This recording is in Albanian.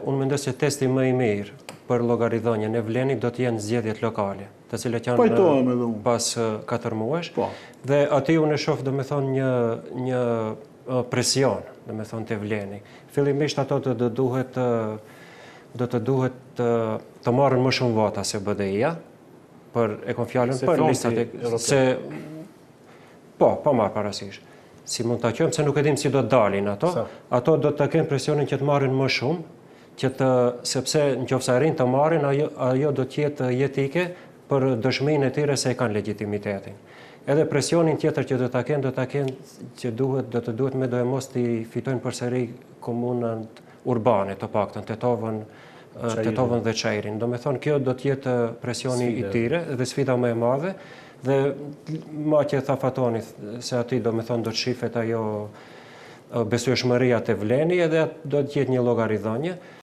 unë mendoj se testi më i mirë për llogaridhënien e vlenit do të jenë zgjedhjet lokale, të cilat janë pas 4 muajsh. Dhe aty unë e shoh domethënë një presion, domethënë te vleni. Fillimisht ato do të duhet të marrin më shumë vota se BDI-ja, për e kam fjalën për listat se po marr parasysh. Si mund ta qojmë se nuk e dim si do të dalin ato. Ato do të kenë presionin që të marrin më shumë, sepse nëse arrin të marrin, ajo do të jetë jetike për dëshminë e tyre se e kanë legitimitetin. Edhe presionin tjetër që do ta kenë që do të duhet me do e mos të fitojnë përsëri komunat urbane, të paktën Tetovën dhe Çajrin. Domethënë kjo do të jetë presioni i tyre dhe sfida më e madhe. Dhe ma që tha Fatoni se aty domethënë do të shifet ajo besueshmëria te vleni edhe do të jetë një llogaridhënie.